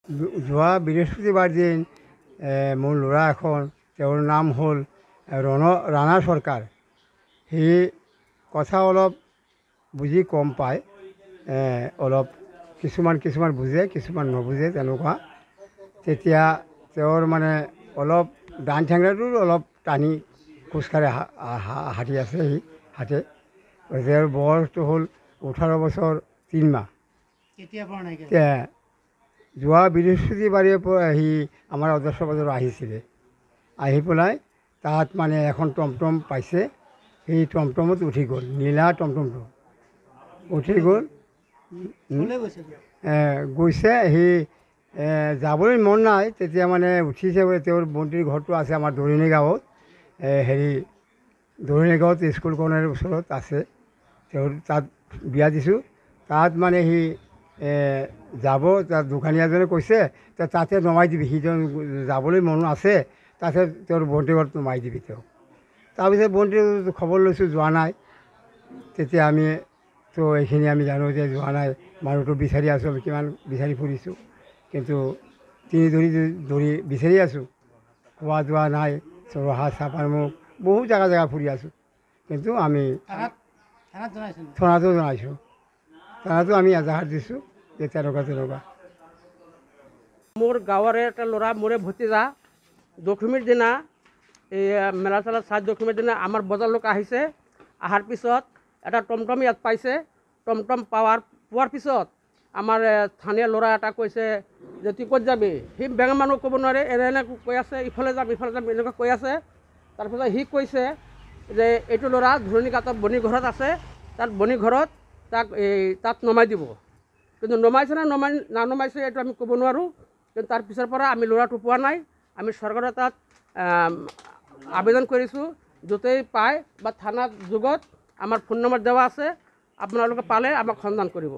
যোৱা বৃহস্পতিবাৰ দিন মোৰ ল'ৰা এখন, তেওঁৰ নাম হ'ল ৰাণা চৰকাৰ। সি কথা অলপ বুজি কম পায়, অলপ কিছুমান বুজে, কিছুমান নুবুজে তেনেকুৱা। তেতিয়া তেওঁৰ মানে অলপ ডান ঠেঙৰাটো অলপ টানি খোজকাঢ়ি হাঁটি আছে সি হাতে। তেওঁৰ বয়সটো হ'ল 18 বছৰ 3 মাহ। যোৱা বৃহস্পতিবাৰে পৰা আহি আমাৰ আদৰ্শ বজাৰত আহিছিলে। আহি পেলাই তাত মানে এখন টমটম পাইছে, সেই টমটমত উঠি গ'ল, নীলা টমটমটো উঠি গ'ল। গৈছে সি যাবলৈ মন নাই, তেতিয়া মানে উঠিছে। তেওঁৰ ভণ্টিৰ ঘৰটো আছে আমাৰ দৰণি গাঁৱত, দৰণি গাঁৱত স্কুলখনৰ ওচৰত আছে। তেওঁৰ তাত বিয়া দিছোঁ। তাত মানে সি যাব, তাত দোকানী এজনে কৈছে তাতে নমাই দিবি, সি যাবলৈ মন আছে, তাতে তেওঁৰ ভণ্টিৰ ঘৰত নমাই দিবি তেওঁ। তাৰপিছত ভণ্টিৰ খবৰ লৈছোঁ, যোৱা নাই। তেতিয়া আমি তো এইখিনি আমি জানো যে যোৱা নাই, মানুহটো বিচাৰি আছোঁ। আমি কিমান বিচাৰি ফুৰিছোঁ, কিন্তু তিনি ধৰি বিচাৰি আছোঁ, খোৱা যোৱা নাই। চৰহা চাপাৰমুখ বহুত জেগা ফুৰি আছোঁ, কিন্তু আমি থানাতো জনাইছোঁ। থানাতো আমি এজাহাৰ দিছোঁ যে তেনেকুৱা। মোৰ গাঁৱৰে এটা ল'ৰা, মোৰে ভতিজা, দশমীৰ দিনা এই মেলা চেলা চাই দশমীৰ দিনা আমাৰ বজাৰলৈকে আহিছে। অহাৰ পিছত এটা টমটম ইয়াত পাইছে। টমটম পোৱাৰ পিছত আমাৰ স্থানীয় ল'ৰা এটা কৈছে যে তুই ক'ত যাবি। সি বেঙা মানুহ ক'ব নোৱাৰে, এনে কৈ আছে, ইফালে যাম এনেকুৱা কৈ আছে। তাৰপিছত সি কৈছে যে এইটো ল'ৰা ধৰণীঘাটত বনি ঘৰত আছে, তাত বনি ঘৰত তাত নমাই দিব। কিন্তু নমাইছে নে নমাইছে এইটো আমি ক'ব নোৱাৰোঁ। কিন্তু তাৰ পিছৰ পৰা আমি ল'ৰাটো পোৱা নাই। আমি চৰকাৰৰ তাত আবেদন কৰিছোঁ, য'তেই পায় বা থানাত যুগত আমাৰ ফোন নম্বৰ দেওয়া আছে, আপোনালোকে পালে আমাক সন্ধান কৰিব।